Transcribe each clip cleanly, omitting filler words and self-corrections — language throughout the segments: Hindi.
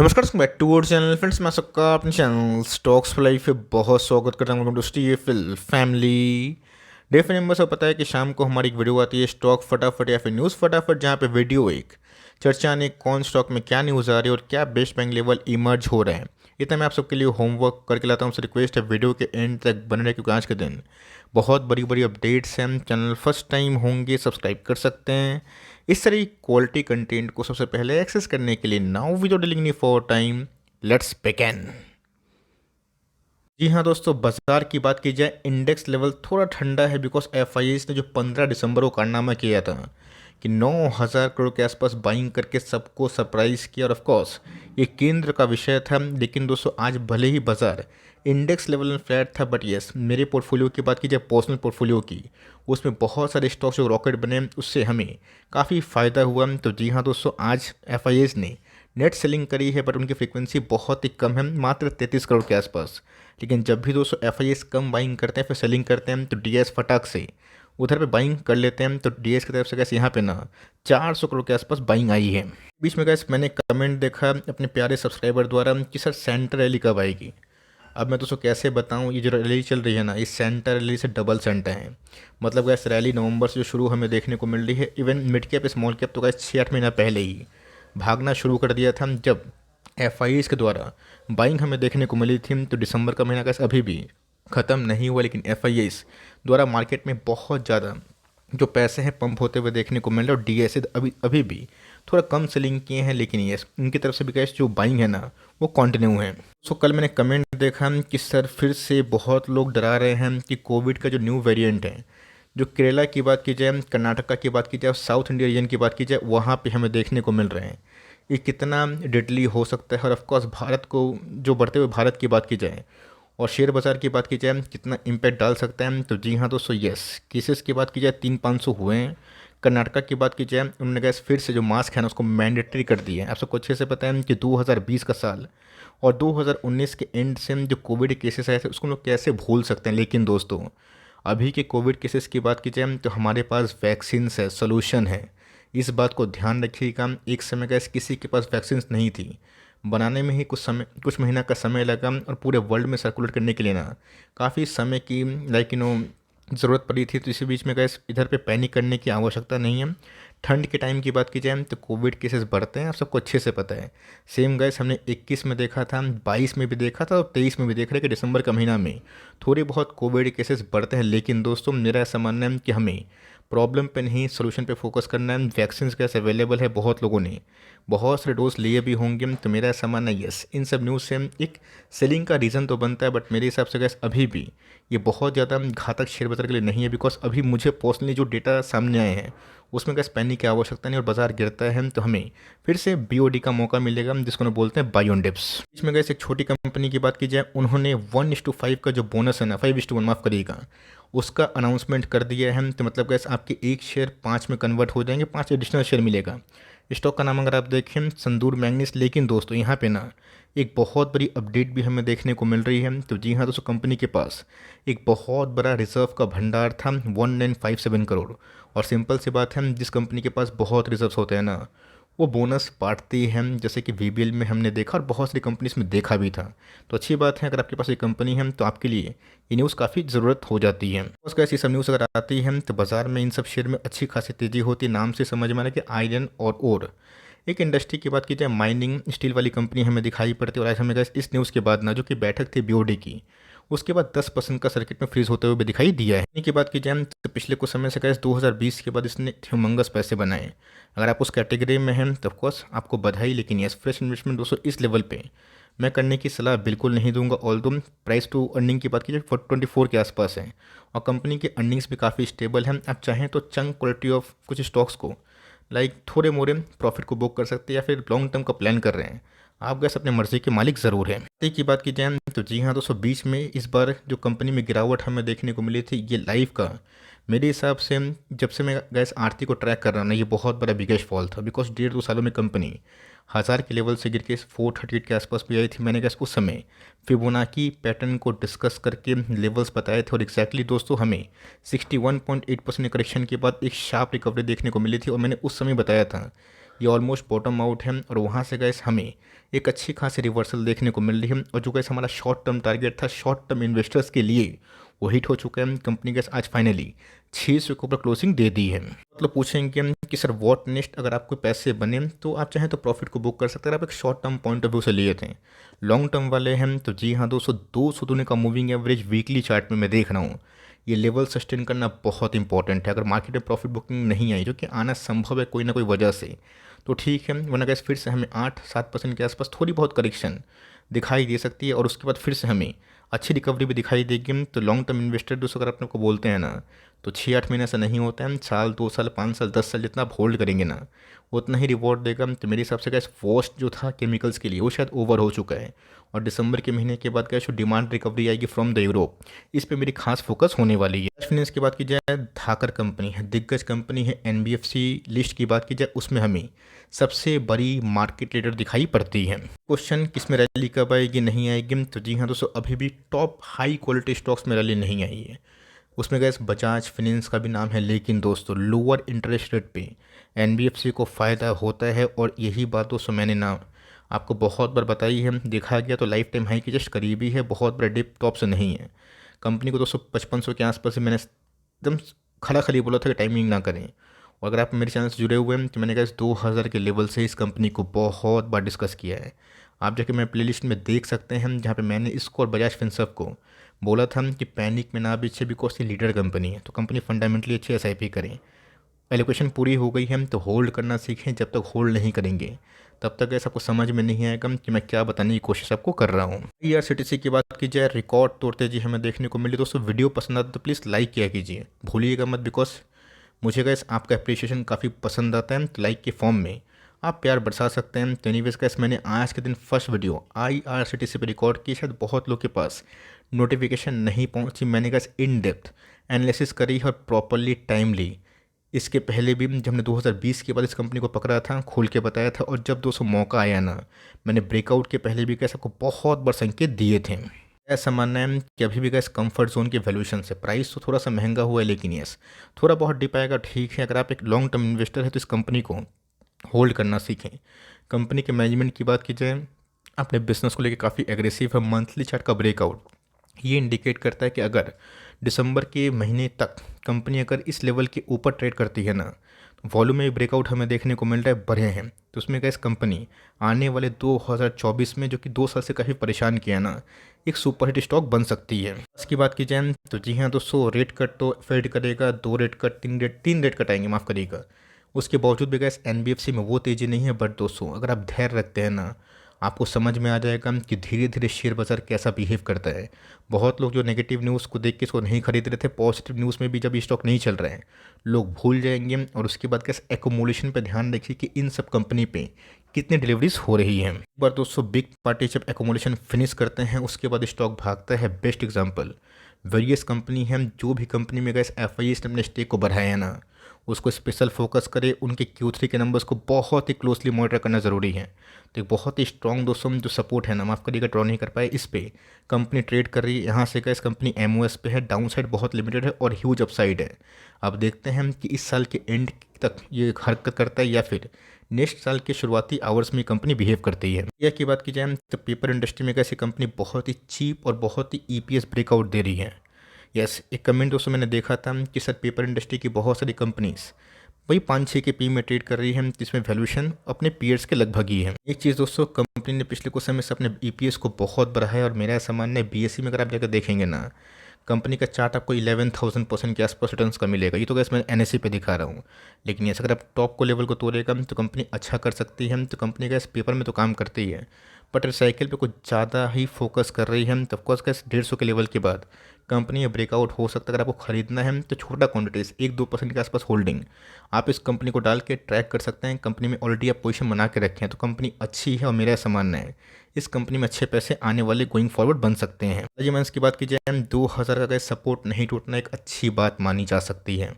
नमस्कार back to our channel friends. मैं सबका अपने चैनल स्टॉक्स फॉर लाइफ पे बहुत स्वागत करता हूँ। फिल फैमिली डेफिनेट मेंबर सब पता है कि शाम को हमारी एक वीडियो आती है स्टॉक फटाफट या फिर न्यूज़ फटाफट, जहाँ पे वीडियो एक चर्चा ने कौन स्टॉक में क्या न्यूज़ आ रही है और क्या बेस्ट बैंग लेवल इमर्ज हो रहे हैं। इतना मैं आप सबके लिए होमवर्क करके लाता हूँ। रिक्वेस्ट है वीडियो के एंड तक बने रहे, क्योंकि आज के दिन बहुत बड़ी बड़ी अपडेट्स हैं। चैनल फर्स्ट टाइम होंगे सब्सक्राइब कर सकते हैं इस तरह क्वालिटी कंटेंट को सबसे पहले एक्सेस करने के लिए। Now without delaying any for time, let's begin. जी हाँ दोस्तों, बाजार की बात की जाए, इंडेक्स लेवल थोड़ा ठंडा है बिकॉज एफआईएस ने जो 15 दिसंबर को कारनामा किया था कि 9,000 करोड़ के आसपास बाइंग करके सबको सरप्राइज किया, और ऑफ कोर्स ये केंद्र का विषय था। लेकिन दोस्तों आज भले ही बाजार इंडेक्स लेवल में फ्लैट था, बट यस मेरे पोर्टफोलियो की बात की जाए, पर्सनल पोर्टफोलियो की, उसमें बहुत सारे स्टॉक्स जो रॉकेट बने, उससे हमें काफ़ी फ़ायदा हुआ। तो जी हाँ दोस्तों, आज एफआईएस ने नेट सेलिंग करी है, बट उनकी फ्रीक्वेंसी बहुत ही कम है, मात्र 33 करोड़ के आसपास। लेकिन जब भी दोस्तों एफआईएस कम बाइंग करते हैं फिर सेलिंग करते हैं, तो डीएस फटाक से उधर पे बाइंग कर लेते हैं। तो डीएस की तरफ से गैस यहाँ पे ना 400 करोड़ के आसपास बाइंग आई है। बीच में गैस मैंने कमेंट देखा अपने प्यारे सब्सक्राइबर द्वारा कि सर सेंटर रैली कब आएगी। अब मैं दोस्तों कैसे बताऊं, ये जो रैली चल रही है ना, इस सेंटर रैली से डबल सेंटर है। मतलब गैस रैली नवंबर से जो शुरू हमें देखने को मिल रही है, even mid cap small cap तो गैस 6-8 महीना पहले ही भागना शुरू कर दिया था। जब एफआईएस के द्वारा बाइंग हमें देखने को मिली थी, तो दिसंबर का महीना गैस अभी भी ख़त्म नहीं हुआ, लेकिन एफआईएस द्वारा मार्केट में बहुत ज़्यादा जो पैसे हैं पंप होते हुए देखने को मिल रहे हैं। और डीएसए अभी अभी भी थोड़ा कम सेलिंग किए हैं, लेकिन ये इनकी तरफ से भी कैश जो बाइंग है ना वो कंटिन्यू है। सो कल मैंने कमेंट देखा कि सर फिर से बहुत लोग डरा रहे हैं कि कोविड का जो न्यू वेरिएंट है, जो केरला की बात की जाए, कर्नाटका की बात की जाए, साउथ इंडिया रीजन की बात की जाए, वहाँ पे हमें देखने को मिल रहे हैं ये कितना डेडली हो सकता है। और ऑफकोर्स भारत को जो बढ़ते हुए भारत की बात की जाए और शेयर बाज़ार की बात की जाए कितना इम्पैक्ट डाल सकता है। तो जी हाँ दोस्तों, यस केसेस की बात की जाए 300-500 हुए हैं। कर्नाटका की बात की जाए, उन्होंने गैस फिर से जो मास्क है ना उसको मैंडेटरी कर दिया है। आप सबको अच्छे से पता है कि 2020 का साल और 2019 के एंड से जो कोविड केसेस आए थे उसको लोग कैसे भूल सकते हैं। लेकिन दोस्तों अभी के कोविड केसेस की बात की जाए तो हमारे पास वैक्सीन्स है, सोल्यूशन है। इस बात को ध्यान रखिएगा। एक समय गैस किसी के पास वैक्सीन्स नहीं थी, बनाने में ही कुछ महीना का समय लगा, और पूरे वर्ल्ड में सर्कुलेट करने के लिए ना काफ़ी समय की ज़रूरत पड़ी थी। तो इसी बीच में गैस इधर पे पैनिक करने की आवश्यकता नहीं है। ठंड के टाइम की बात की जाए तो कोविड केसेस बढ़ते हैं, आप सबको अच्छे से पता है। सेम गैस हमने 21 में देखा था, 22 में भी देखा था और 23 में भी देख रहे हैं कि दिसंबर का महीना में थोड़ी बहुत कोविड केसेस बढ़ते हैं। लेकिन दोस्तों मेरा ऐसा मानना है कि हमें प्रॉब्लम पे नहीं सोल्यूशन पे फोकस करना है। वैक्सीन कैसे अवेलेबल है, बहुत लोगों ने बहुत सारे डोज लिए भी होंगे। तो मेरा ऐसा मानना है यस इन सब न्यूज़ से एक सेलिंग का रीज़न तो बनता है, बट मेरे हिसाब से गैस अभी भी ये बहुत ज़्यादा घातक शेयर बाजार के लिए नहीं है। बिकॉज अभी मुझे पर्सनली जो डेटा सामने आए हैं उसमें गैस पैनिक की आवश्यकता नहीं, और बाजार गिरता है तो हमें फिर से बीओडी का मौका मिलेगा, जिसको हम बोलते हैं बाय ऑन डिप्स। इसमें गैस एक छोटी कंपनी की बात की जाए, उन्होंने 1:5 का जो बोनस है ना, 5:1 माफ़ करिएगा, उसका अनाउंसमेंट कर दिया है। तो मतलब गैस आपके एक शेयर 5 में कन्वर्ट हो जाएंगे, 5 एडिशनल शेयर मिलेगा। स्टॉक का नाम अगर आप देखें संदूर मैग्नीस। लेकिन दोस्तों यहाँ पे ना एक बहुत बड़ी अपडेट भी हमें देखने को मिल रही है। तो जी हाँ दोस्तों, कंपनी के पास एक बहुत बड़ा रिजर्व का भंडार था 1957 करोड़। और सिंपल सी बात है, जिस कंपनी के पास बहुत रिजर्व्स होते हैं ना वो बोनस बांटती है, जैसे कि वीबीएल में हमने देखा और बहुत सारी कंपनीज में देखा भी था। तो अच्छी बात है, अगर आपके पास एक कंपनी है तो आपके लिए ये न्यूज़ काफ़ी ज़रूरत हो जाती है। उसका ऐसी सब न्यूज़ अगर आती है तो बाजार में इन सब शेयर में अच्छी खासी तेज़ी होती है। नाम से समझ में आ रहा है कि आयरन और ओर एक इंडस्ट्री की बात की जाए, माइनिंग स्टील वाली कंपनी हमें दिखाई पड़ती है। और आज हमें इस न्यूज़ के बाद ना जो कि बैठक थी बीओडी की, उसके बाद 10% का सर्किट में फ्रीज होते हुए भी दिखाई दिया है। इनकी बात की जाए तो पिछले कुछ समय से गैस 2020 के बाद इसने ह्यूमंगस पैसे बनाए। अगर आप उस कैटेगरी में हैं तो ऑफकोर्स आपको बधाई। लेकिन यस फ्रेश इन्वेस्टमेंट दोस्तों इस लेवल पे मैं करने की सलाह बिल्कुल नहीं दूंगा। ऑल्दो प्राइस टू अर्निंग की बात की जाए 24 के आसपास है, और कंपनी की अर्निंग्स भी काफ़ी स्टेबल है। आप चाहें तो चंक क्वालिटी ऑफ कुछ स्टॉक्स को थोड़े मोरे प्रॉफिट को बुक कर सकते हैं, या फिर लॉन्ग टर्म का प्लान कर रहे हैं, आप गैस अपने मर्जी के मालिक ज़रूर हैं। की बात की जाए तो जी हाँ दोस्तों, बीच में इस बार जो कंपनी में गिरावट हमें देखने को मिली थी ये लाइव का, मेरे हिसाब से जब से मैं गैस आरती को ट्रैक कर रहा हूँ ना, ये बहुत बड़ा बिगेस्ट फॉल था। बिकॉज 1.5-2 सालों में कंपनी 1000 के लेवल से गिर के 438 के आसपास भी आई थी। मैंने गैस उस समय फिबोनाची पैटर्न को डिस्कस करके लेवल्स बताए थे, और एग्जैक्टली दोस्तों हमें 61.8% करेक्शन के बाद एक शार्प रिकवरी देखने को मिली थी। और मैंने उस समय बताया था ये ऑलमोस्ट बॉटम आउट है और वहाँ से गैस हमें एक अच्छी खासी रिवर्सल देखने को मिल रही है। और जो गैस हमारा शॉर्ट टर्म टारगेट था शॉर्ट टर्म इन्वेस्टर्स के लिए, वो हिट हो चुका है। कंपनी गैस आज फाइनली 600 के ऊपर क्लोजिंग दे दी है। मतलब पूछेंगे हम कि सर व्हाट नेक्स्ट, अगर आपको पैसे बने तो आप चाहें तो प्रॉफिट को बुक कर सकते हैं। अगर आप एक short term point of view से लिए थे, लॉन्ग टर्म वाले हैं तो जी हाँ दोस्तों, 200 दूने का मूविंग एवरेज वीकली चार्ट में मैं देख रहा हूँ। ये लेवल सस्टेन करना बहुत इंपॉर्टेंट है। अगर मार्केट में प्रॉफिट बुकिंग नहीं आई, जो कि आना संभव है कोई ना कोई वजह से, तो ठीक है, वरना गैस फिर से हमें 8-7% के आसपास थोड़ी बहुत करेक्शन दिखाई दे सकती है और उसके बाद फिर से हमें अच्छी रिकवरी भी दिखाई देगी। तो लॉन्ग टर्म इन्वेस्टर दोस्तों अगर अपने को बोलते हैं ना, तो 6-8 महीने से नहीं होता है, साल 2 साल 5 साल 10 साल जितना आप होल्ड करेंगे ना, उतना ही रिवॉर्ड देगा। तो मेरे हिसाब से गैस वॉस्ट जो था केमिकल्स के लिए वो शायद ओवर हो चुका है। और दिसंबर के महीने के बाद गैस जो डिमांड रिकवरी आएगी फ्रॉम द यूरोप, इस पे मेरी खास फोकस होने वाली है। फाइनेंस की बात की जाए, धाकर कंपनी है, दिग्गज कंपनी है। एनबीएफसी लिस्ट की बात की जाए, उसमें हमें सबसे बड़ी मार्केट लीडर दिखाई पड़ती है। क्वेश्चन किस में रैली कब आएगी, नहीं आएगी, तो जी हाँ दोस्तों, अभी भी टॉप हाई क्वालिटी स्टॉक्स में रैली नहीं आई है। उसमें गैस बजाज फाइनेंस का भी नाम है, लेकिन दोस्तों लोअर इंटरेस्ट रेट पे एनबीएफसी को फ़ायदा होता है। और यही बात दोस्तों मैंने ना आपको बहुत बार बताई है। देखा गया तो लाइफ टाइम हाई की जस्ट करीबी है, बहुत बड़ा डिप टॉप से नहीं है। कंपनी को दोस्तों 5500 के आसपास ही मैंने एकदम खड़ा खली बोला था कि टाइमिंग ना करें। और अगर आप मेरे चैनल से जुड़े हुए हैं तो मैंने कहा 2000 के लेवल से इस कंपनी को बहुत बार डिस्कस किया है। आप जाके मेरे प्लेलिस्ट में देख सकते हैं, जहाँ पे मैंने इसको और बजाज फिनसर्व को बोला था कि पैनिक में ना पीछे, बिकॉज ये लीडर कंपनी है। तो कंपनी फंडामेंटली अच्छी एसआईपी करें। एलोकेशन पूरी हो गई है तो होल्ड करना सीखें। जब तक होल्ड नहीं करेंगे तब तक ऐसा आपको समझ में नहीं आएगा कि मैं क्या बताने की कोशिश आपको कर रहा हूँ। ईआरसीटीसी की बात की जाए, रिकॉर्ड तोड़ते जी हमें देखने को मिली। दोस्तों वीडियो पसंद आता तो प्लीज़ लाइक किया कीजिए, भूलिएगा मत, बिकॉज मुझे गैस आपका अप्रिशिएशन काफ़ी पसंद आता है। तो लाइक के फॉर्म में आप प्यार बरसा सकते हैं। तो एनीवेज गैस, मैंने आज के दिन फर्स्ट वीडियो IRCTC पे रिकॉर्ड की, शायद बहुत लोग के पास नोटिफिकेशन नहीं पहुंची। मैंने गैस इन डेप्थ एनालिसिस करी और प्रॉपरली टाइमली। इसके पहले भी जब हमने 2020 के बाद इस कंपनी को पकड़ा था, खोल के बताया था। और जब दोस्तों मौका आया ना, मैंने ब्रेकआउट के पहले भी कैसे आपको बहुत बार संकेत दिए थे। ऐसा मानना है कि अभी भी गैस कंफर्ट जोन के वैल्यूएशन से प्राइस तो थोड़ा सा महंगा हुआ है, लेकिन यस थोड़ा बहुत डिप आएगा, ठीक है। अगर आप एक लॉन्ग टर्म इन्वेस्टर है तो इस कंपनी को होल्ड करना सीखें। कंपनी के मैनेजमेंट की बात की जाए, अपने बिजनेस को लेकर काफ़ी एग्रेसिव है। मंथली चार्ट का ब्रेकआउट ये इंडिकेट करता है कि अगर दिसंबर के महीने तक कंपनी अगर इस लेवल के ऊपर ट्रेड करती है ना, वॉल्यूम में ब्रेकआउट हमें देखने को मिल रहा है, बढ़े हैं। तो उसमें क्या इस कंपनी आने वाले 2024 में, जो कि 2 साल से काफ़ी परेशान किया ना, एक सुपरहिट स्टॉक बन सकती है। इसकी बात की जाए तो जी हाँ दोस्तों, रेट कट तो फेड करेगा, 2 रेट कट, 3 रेट कट आएंगे, माफ़ करिएगा। उसके बावजूद भी गैस एनबीएफसी में वो तेज़ी नहीं है। बट दोस्तों अगर आप धैर्य रखते हैं ना, आपको समझ में आ जाएगा कि धीरे धीरे शेयर बाज़ार कैसा बिहेव करता है। बहुत लोग जो नेगेटिव न्यूज़ को देख के इसको नहीं खरीद रहे थे, पॉजिटिव न्यूज़ में भी जब ये स्टॉक नहीं चल रहे हैं, लोग भूल जाएंगे। और उसके बाद कैसे एकोमोलेशन पे ध्यान रखिए कि इन सब कंपनी पे कितनी डिलीवरीज हो रही हैं। एक बार दोस्तों बिग पार्टी जब एकोमोलेशन फिनिश करते हैं, उसके बाद स्टॉक भागता है। बेस्ट एग्जाम्पल वेरियस कंपनी है। जो भी कंपनी में गैस एफआईएस ने अपने स्टेक को बढ़ाया है ना, उसको स्पेशल फोकस करे। उनके Q3 के नंबर्स को बहुत ही क्लोजली मॉनिटर करना ज़रूरी है। तो एक बहुत ही स्ट्रॉन्ग दोस्तों जो सपोर्ट है ना, माफ़ करिएगा ड्रॉ नहीं कर पाए, इस पे कंपनी ट्रेड कर रही है। यहाँ से इस कंपनी MOS पे है, डाउन साइड बहुत लिमिटेड है और ह्यूज अपसाइड है। अब देखते हैं कि इस साल के एंड तक ये हरकत करता है या फिर नेक्स्ट साल के शुरुआती आवर्स में कंपनी बिहेव करती है। इंडिया की बात की जाए तो पेपर इंडस्ट्री में कैसी कंपनी बहुत ही चीप और बहुत ही EPS ब्रेकआउट दे रही है। यस, एक कमेंट दोस्तों मैंने देखा था कि सर पेपर इंडस्ट्री की बहुत सारी कंपनीज वही 5-6 के पी में ट्रेड कर रही है, जिसमें वैल्यूएशन अपने पीयर्स के लगभग ही है। एक चीज़ दोस्तों, कंपनी ने पिछले कुछ समय से अपने EPS को बहुत बढ़ाया है। और मेरा ऐसा मानना है BSE में अगर आप जाकर देखेंगे ना, कंपनी का चार्ट आपको 11,000% के आसपास रिटर्न्स का मिलेगा। ये तो गैस मैं NSE पे दिखा रहा हूँ, लेकिन यस अगर आप टॉप को लेवल को तोड़ेगा तो कंपनी अच्छा कर सकती है। तो कंपनी गैस पेपर में तो काम करती है, बट रिसाइकिल पे कुछ ज़्यादा ही फोकस कर रही है। तो ऑफकोर्स गैस 150 के लेवल के बाद कंपनी ब्रेकआउट हो सकता है। अगर आपको खरीदना है तो छोटा क्वांटिटीज 1-2% के आसपास होल्डिंग आप इस कंपनी को डाल के ट्रैक कर सकते हैं। कंपनी में ऑलरेडी आप पोजीशन बना के रखें तो कंपनी अच्छी है। और मेरा ऐसा मानना है इस कंपनी में अच्छे पैसे आने वाले गोइंग फॉरवर्ड बन सकते हैं। मैं इसकी बात की जाए 2000 का गैस सपोर्ट नहीं टूटना एक अच्छी बात मानी जा सकती है।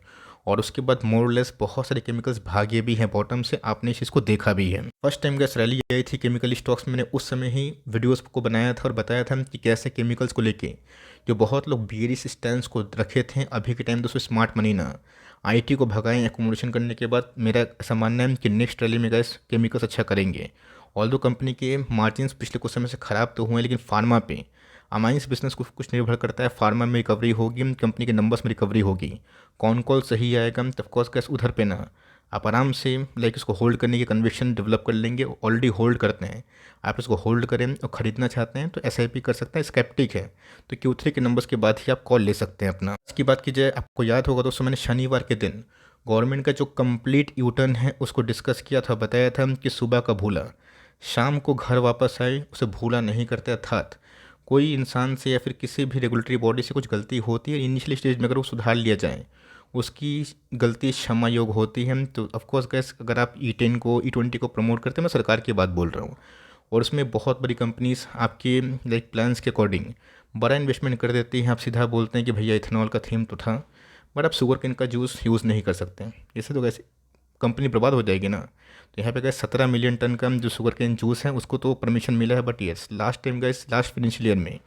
और उसके बाद मोर लेस बहुत सारे केमिकल्स भागे भी हैं बॉटम से, आपने इस चीज़ को देखा भी है। फर्स्ट टाइम गैस रैली आई थी केमिकल स्टॉक्स में, मैंने उस समय ही वीडियोस को बनाया था और बताया था कि कैसे केमिकल्स को लेके जो बहुत लोग बियरिश स्टैंड को रखे थे, अभी के टाइम दोस्तों स्मार्ट मनी ना आईटी को भगाएं एकोमोडेशन करने के बाद, मेरा ऐसा मानना है कि नेक्स्ट रैली में गैस केमिकल्स अच्छा करेंगे। ऑल्दो कंपनी के मार्जिन्स पिछले कुछ समय से ख़राब तो हुए हैं, लेकिन फार्मा पे अमाइंस बिजनेस को कुछ निर्भर करता है, फार्मा में रिकवरी होगी, कंपनी के नंबर्स में रिकवरी होगी, कौन कॉल सही आएगा ऑफकोर्स कैसे उधर पे ना आप आराम से लाइक इसको होल्ड करने की कन्विक्शन डेवलप कर लेंगे। ऑलरेडी होल्ड करते हैं, आप इसको होल्ड करें और ख़रीदना चाहते हैं तो एसआईपी कर सकते हैं। स्केप्टिक है तो Q3 के नंबर्स के बाद ही आप कॉल ले सकते हैं अपना। इसकी बात की जाए, आपको याद होगा दोस्तों मैंने शनिवार के दिन गवर्नमेंट का जो कंप्लीट यूटर्न है उसको डिस्कस किया था, बताया था कि सुबह का भूला शाम को घर वापस आए, उसे भूला नहीं करते। अर्थात कोई इंसान से या फिर किसी भी रेगुलेटरी बॉडी से कुछ गलती होती है, इनिशियली स्टेज में अगर वो सुधार लिया जाए उसकी गलती क्षमा योग होती है। तो ऑफकोर्स गैस अगर आप E10 को E20 को प्रमोट करते हैं, मैं सरकार की बात बोल रहा हूँ, और उसमें बहुत बड़ी कंपनीज आपके लाइक प्लान्स के अकॉर्डिंग बड़ा इन्वेस्टमेंट कर देती हैं, आप सीधा बोलते हैं कि भैया इथेनॉल का थीम तो था बट आप शुगर केन का जूस यूज़ नहीं कर सकते, इससे तो कैसे कंपनी बर्बाद हो जाएगी ना। तो यहाँ पे गैस 17 मिलियन टन का जो शुगर केन जूस है उसको तो परमिशन मिला है, but yes last time gas last financial year में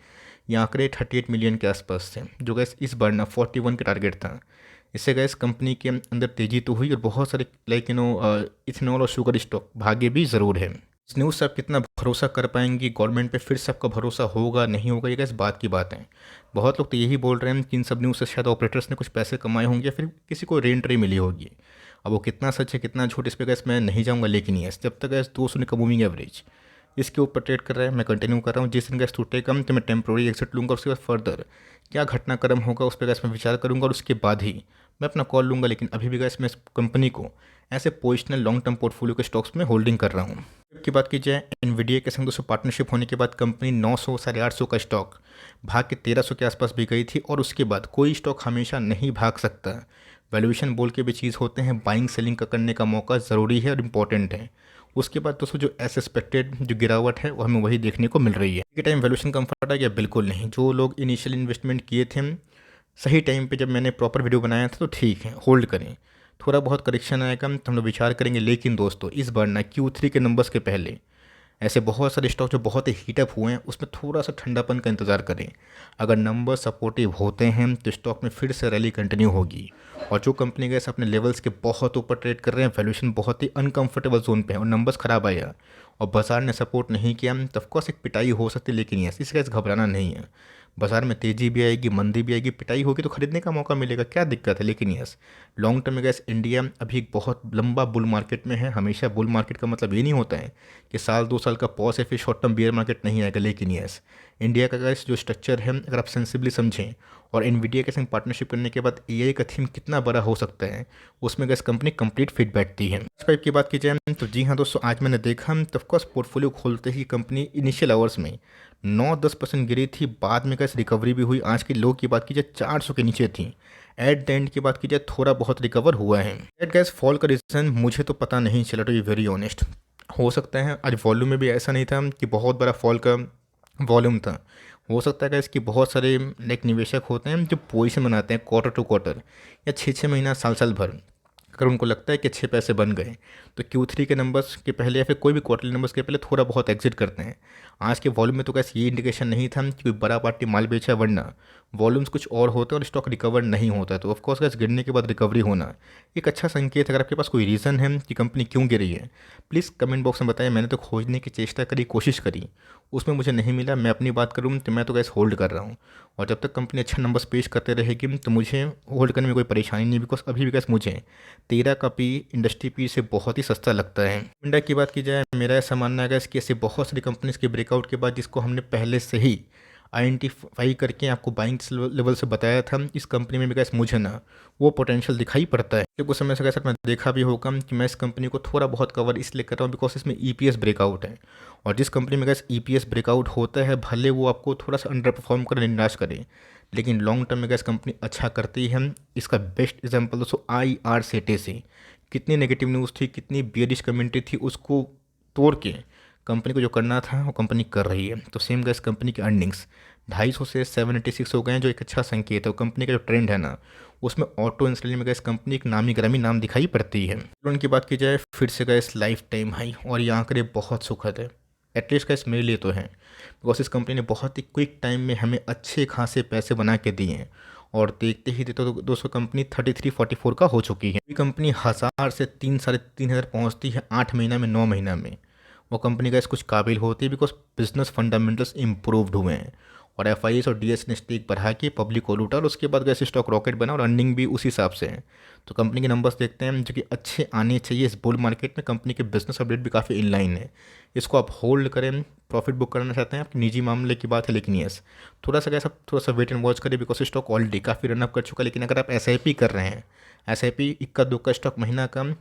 ये आंकड़े 38 मिलियन के आसपास थे, जो गैस इस बार ना 41 का टारगेट था। इससे गैस कंपनी के अंदर तेज़ी तो हुई और बहुत सारे लाइक इथेनॉल और शुगर स्टॉक भागे भी ज़रूर है। इस न्यूज़ से आप कितना भरोसा कर पाएंगे गवर्नमेंट पे, फिर से आपका भरोसा होगा नहीं होगा, ये गैस बात की बात है। बहुत लोग तो यही बोल रहे हैं कि इन सब न्यूज़ से शायद ऑपरेटर्स ने कुछ पैसे कमाए होंगे या फिर किसी को रेंट्री मिली होगी। अब वो कितना सच है कितना झूठ इस पर गैस मैं नहीं जाऊँगा, लेकिन यस जब तक गैस 200 का मूविंग एवरेज इसके ऊपर ट्रेड कर रहा है, मैं कंटिन्यू कर रहा हूँ। जिस दिन गैस टूटे कम तो मैं टेम्प्रोरी एक्सिट लूँगा, उसके बाद फर्दर क्या घटनाक्रम होगा उस पर गैस मैं विचार करूँगा और उसके बाद ही मैं अपना कॉल लूँगा। लेकिन अभी भी गैस मैं इस कंपनी को ऐसे पोजिशनल लॉन्ग टर्म पोर्टफोलियो के स्टॉक्स में होल्डिंग कर रहा हूँ। की बात की जाए, एनवीडिया के संग दोस्तों पार्टनरशिप होने के बाद कंपनी 900 850 का स्टॉक भाग के 1300 के आसपास भी गई थी, और उसके बाद कोई स्टॉक हमेशा नहीं भाग सकता। वैल्यूएशन बोल के भी चीज़ होते हैं, बाइंग सेलिंग का करने का मौका ज़रूरी है और इम्पॉर्टेंट है। उसके बाद दोस्तों जो एस एक्सपेक्टेड जो गिरावट है वो हमें वही देखने को मिल रही है। के टाइम वैल्यूएशन कम्फर्ट आ गया? बिल्कुल नहीं। जो लोग इनिशियल इन्वेस्टमेंट किए थे सही टाइम पे जब मैंने प्रॉपर वीडियो बनाया था तो ठीक है होल्ड करें, थोड़ा बहुत करेक्शन आएगा तो हम लोग विचार करेंगे। लेकिन दोस्तों इस बार ना Q3 के नंबर्स के पहले ऐसे बहुत सारे स्टॉक जो बहुत ही हीटअप हुए हैं उसमें थोड़ा सा ठंडापन का इंतज़ार करें। अगर नंबर सपोर्टिव होते हैं तो स्टॉक में फिर से रैली कंटिन्यू होगी। और जो कंपनी गैस अपने लेवल्स के बहुत ऊपर ट्रेड कर रहे हैं, वैल्यूएशन बहुत ही अनकंफर्टेबल जोन पे है और नंबर्स खराब आया और बाजार ने सपोर्ट नहीं किया तो ऑफकोर्स एक पिटाई हो सकती है। लेकिन यस इस गैस घबराना नहीं है, बाजार में तेज़ी भी आएगी मंदी भी आएगी, पिटाई होगी तो खरीदने का मौका मिलेगा, क्या दिक्कत है। लेकिन यस लॉन्ग टर्म में गैस इंडिया अभी एक बहुत लंबा बुल मार्केट में है। हमेशा बुल मार्केट का मतलब ये नहीं होता है कि साल 2 साल का पॉज है फिर शॉर्ट टर्म बियर मार्केट नहीं आएगा। लेकिन यस इंडिया का गैस जो स्ट्रक्चर है अगर आप सेंसिबली समझें और एनवीडिया के संग पार्टनरशिप करने के बाद एआई का थीम कितना बड़ा हो सकता है उसमें गैस कंपनी कंप्लीट फिट बैठती है। फाइव की बात की जाए तो जी हाँ दोस्तों, आज मैंने देखा तो ऑफकोर्स पोर्टफोलियो खोलते ही कंपनी इनिशियल आवर्स में 9-10% गिरी थी, बाद में गैस रिकवरी भी हुई। आज की लो की बात की जाए 400 के नीचे थी, एट द एंड की बात की जाए थोड़ा बहुत रिकवर हुआ है। एट गैस फॉल का रीज़न मुझे तो पता नहीं चला, तो ये वेरी ऑनेस्ट हो सकता है आज वॉल्यूम में भी ऐसा नहीं था कि बहुत बड़ा फॉल का वॉल्यूम था। हो सकता है कि बहुत सारे लाइक निवेशक होते हैं जो पोजीशन बनाते हैं क्वार्टर टू क्वार्टर या 6-6 महीना साल साल भर, अगर उनको लगता है कि अच्छे पैसे बन गए तो Q3 के नंबर्स के पहले या फिर कोई भी क्वार्टरली नंबर्स के पहले थोड़ा बहुत एग्जिट करते हैं। आज के वॉल्यूम में तो कैसे ये इंडिकेशन नहीं था कि कोई बड़ा पार्टी माल बेचा है, वरना वॉल्यूम्स कुछ और होते हैं और स्टॉक रिकवर नहीं होता है। तो ऑफकोर्स गैस गिरने के बाद रिकवरी होना एक अच्छा संकेत है। अगर आपके पास कोई रीज़न है कि कंपनी क्यों गिरी है प्लीज़ कमेंट बॉक्स में बताएं। मैंने तो खोजने की चेष्टा करी, कोशिश करी, उसमें मुझे नहीं मिला। मैं अपनी बात करूँ तो मैं तो गैस होल्ड कर रहा हूँ और जब तक कंपनी अच्छा नंबर्स पेश करते रहेगी तो मुझे होल्ड करने में कोई परेशानी नहीं, बिकॉज अभी भी गैस मुझे 13 का पी इंडस्ट्री पी से बहुत ही सस्ता लगता है। इंडिया की बात की जाए, मेरा ऐसा मानना है कि ऐसे बहुत सारी कंपनीज के ब्रेकआउट के बाद जिसको हमने पहले से ही आइडेंटिफाई करके आपको बाइंग लेवल से बताया था, इस कंपनी में भी गैस मुझे ना वो पोटेंशियल दिखाई पड़ता है। क्योंकि कुछ समय से गैस मैं देखा भी होगा कि मैं इस कंपनी को थोड़ा बहुत कवर इसलिए कर रहा हूँ बिकॉज इसमें ईपीएस ब्रेकआउट है, और जिस कंपनी में गैस ईपीएस ब्रेकआउट होता है भले वो आपको थोड़ा सा अंडर परफॉर्म कर निराश करे, लेकिन लॉन्ग टर्म में गैस कंपनी अच्छा करती है। इसका बेस्ट एग्जाम्पल दोस्तों IRCTC, कितनी नेगेटिव न्यूज़ थी, कितनी बियरिश कमेंट्री थी, उसको तोड़ के कंपनी को जो करना था वो कंपनी कर रही है। तो सेम गैस कंपनी की अर्निंग्स 250 से 786 हो गए हैं, जो एक अच्छा संकेत है। और कंपनी का जो ट्रेंड है ना, उसमें ऑटो इंस्टॉलिंग में गैस कंपनी एक नामी ग्रामी नाम दिखाई पड़ती है। लोन की बात की जाए फिर से गैस लाइफ टाइम हाई, और ये आंकड़े बहुत सुखद है, एटलीस्ट गैस मेरे लिए तो है, बिकॉज इस कंपनी ने बहुत ही क्विक टाइम में हमें अच्छे खासे पैसे बना के दिए हैं। और देखते ही देखते तो दोस्तों कंपनी 3344 का हो चुकी है। ये कंपनी 1000 से 3 साढ़े 3 हज़ार पहुँचती है 8 महीना में, 9 महीना में। वो कंपनी का कुछ काबिल होती है, बिकॉज बिजनेस फंडामेंटल्स इम्प्रूव्ड हुए हैं। और एफ आई एस और डी एस ने स्टेक बढ़ा के पब्लिक को लूटा, और उसके बाद वैसे स्टॉक रॉकेट बना और अर्निंग भी उसी हिसाब से है। तो कंपनी के नंबर्स देखते हैं जो कि अच्छे आने चाहिए इस बुल मार्केट में। कंपनी के बिजनेस अपडेट भी काफ़ी इनलाइन है। इसको आप होल्ड करें, प्रॉफिट बुक करना चाहते हैं, आपके निजी मामले की बात है, लेकिन यस थोड़ा सा कैसा थोड़ा सा वेट एंड वॉच करें, बिकॉज स्टॉक ऑलरेडी काफ़ी रनअप कर चुका है। लेकिन अगर आप एस आई पी कर रहे हैं, एस आई पी इक्का दुक्का स्टॉक महीना कम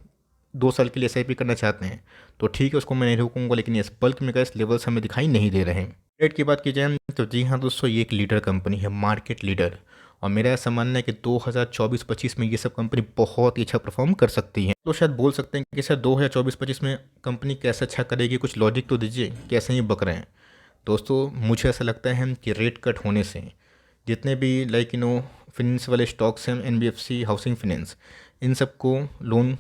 2 साल के लिए एस आई पी करना चाहते हैं, तो ठीक है, उसको मैं नहीं रोकूंगा। लेकिन इस बल्क में इस लेवल्स हमें दिखाई नहीं दे रहे हैं। रेट की बात की जाए तो जी हाँ दोस्तों, ये एक लीडर कंपनी है, मार्केट लीडर। और मेरा ऐसा मानना है कि 2024-25 में ये सब कंपनी बहुत ही अच्छा परफॉर्म कर सकती है। तो शायद बोल सकते हैं कि सर 2024-25 में कंपनी कैसे अच्छा करेगी, कुछ लॉजिक तो दीजिए, कैसे ही बक रहे हैं। दोस्तों मुझे ऐसा लगता है कि रेट कट होने से जितने भी फिनेंस वाले स्टॉक्स हैं, एनबीएफसी, हाउसिंग फाइनेंस, इन सबको लोन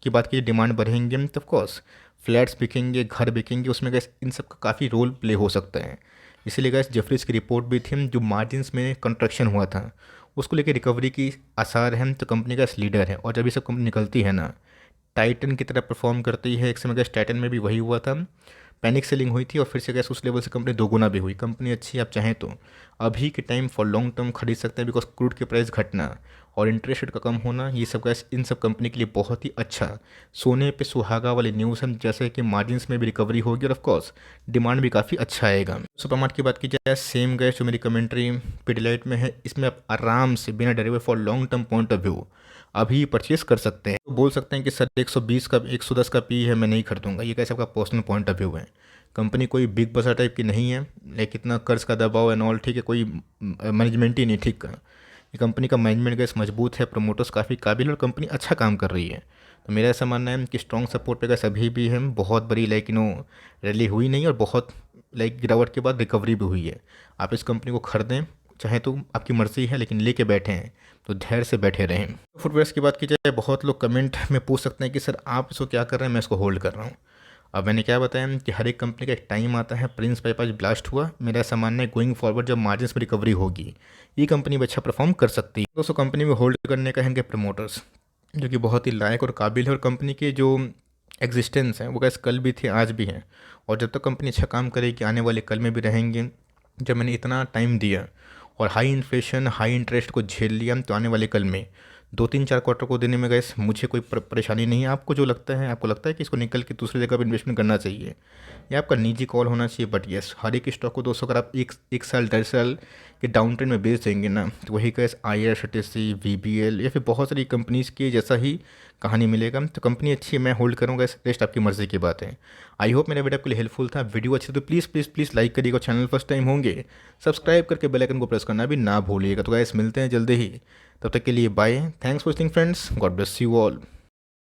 की बात की डिमांड बढ़ेंगे तो ऑफकोर्स फ्लैट्स बिकेंगे, घर बिकेंगे, उसमें गैस इन सब का काफ़ी रोल प्ले हो सकता है। इसीलिए गैस जेफरीज की रिपोर्ट भी थी, जो मार्जिन्स में कंट्रैक्शन हुआ था उसको लेकर रिकवरी की आसार है। तो कंपनी का लीडर है, और जब ये सब कंपनी निकलती है ना, टाइटन की तरह परफॉर्म करती है। एक समय गैस टाइटन में भी वही हुआ था, पैनिक सेलिंग हुई थी, और फिर से गैस उस लेवल से कंपनी दोगुना भी हुई। कंपनी अच्छी, आप चाहें तो अभी के टाइम फॉर लॉन्ग टर्म खरीद सकते हैं, बिकॉज क्रूड के प्राइस घटना और इंटरेस्ट रेट का कम होना, ये सब गैस इन सब कंपनी के लिए बहुत ही अच्छा सोने पे सुहागा वाली न्यूज़ है। जैसे कि मार्जिन्स में भी रिकवरी होगी, और ऑफकोर्स डिमांड भी काफ़ी अच्छा आएगा। सुपरमार्ट की बात की जाए, सेम गैस जो मेरी कमेंट्री पिडिलाइट में है, इसमें आप आराम से बिना डरे हुए for long term point of view अभी परचेस कर सकते हैं। तो बोल सकते हैं कि सर 120 का 110 का पी है, मैं नहीं खरीदूंगा, ये कैसे आपका पर्सनल पॉइंट ऑफ व्यू है। कंपनी कोई बिग बसा टाइप की नहीं है, लेकिन इतना कर्ज का दबाव एंड ऑल ठीक है, कोई मैनेजमेंट ही नहीं ठीक का। ये कंपनी का मैनेजमेंट गैस मजबूत है, प्रमोटर्स काफ़ी काबिल, और कंपनी अच्छा काम कर रही है। तो मेरा ऐसा मानना है कि स्ट्रॉन्ग सपोर्ट पे गैस अभी भी है। बहुत बड़ी रैली हुई नहीं, और बहुत गिरावट के बाद रिकवरी भी हुई है। आप इस कंपनी को खरीदें चाहे तो आपकी मर्ज़ी है, लेकिन लेके बैठे हैं तो धैर्य से बैठे रहें। फुटवेयर्स की बात की जाए, बहुत लोग कमेंट में पूछ सकते हैं कि सर आप इसको क्या कर रहे हैं, मैं इसको होल्ड कर रहा हूँ। अब मैंने क्या बताया कि हर एक कंपनी का एक टाइम आता है। प्रिंस पाइप आज ब्लास्ट हुआ, मेरा ऐसा मानना है गोइंग फॉरवर्ड जब मार्जिन्स में रिकवरी होगी, ये कंपनी भी अच्छा परफॉर्म कर सकती है। दोस्तों कंपनी में होल्ड करने का है इनके प्रमोटर्स, जो कि बहुत ही लायक और काबिल है। और कंपनी की जो एग्जिस्टेंस है वो कैसे कल भी थी, आज भी है, और जब तक कंपनी अच्छा काम करेगी आने वाले कल में भी रहेंगे। जब मैंने इतना टाइम दिया और हाई इन्फ्लेशन, हाई इंटरेस्ट को झेल लिया, तो आने वाले कल में 2-3-4 क्वार्टर को देने में गैस मुझे कोई परेशानी नहीं है। आपको जो लगता है, आपको लगता है कि इसको निकल के दूसरी जगह पर इन्वेस्टमेंट करना चाहिए, या आपका निजी कॉल होना चाहिए। बट यस, हर एक स्टॉक को दोस्तों अगर आप एक साल 1.5 साल के डाउन ट्रेंड में बेच देंगे ना, तो वही गैस IRCTC, VBL या फिर बहुत सारी कंपनीज़ की जैसा ही कहानी मिलेगा। तो कंपनी अच्छी है, मैं होल्ड करूँगा, रेस्ट आपकी मर्ज़ी की बात है। आई होप मेरा वीडियो आपके लिए हेल्पफुल था। वीडियो अच्छी तो प्लीज़ प्लीज़ प्लीज़ लाइक करिएगा, चैनल फर्स्ट टाइम होंगे सब्सक्राइब करके बेल आइकन को प्रेस करना भी ना भूलिएगा। तो गाइस मिलते हैं जल्दी ही, तब तक के लिए bye, thanks for watching friends, God bless you all.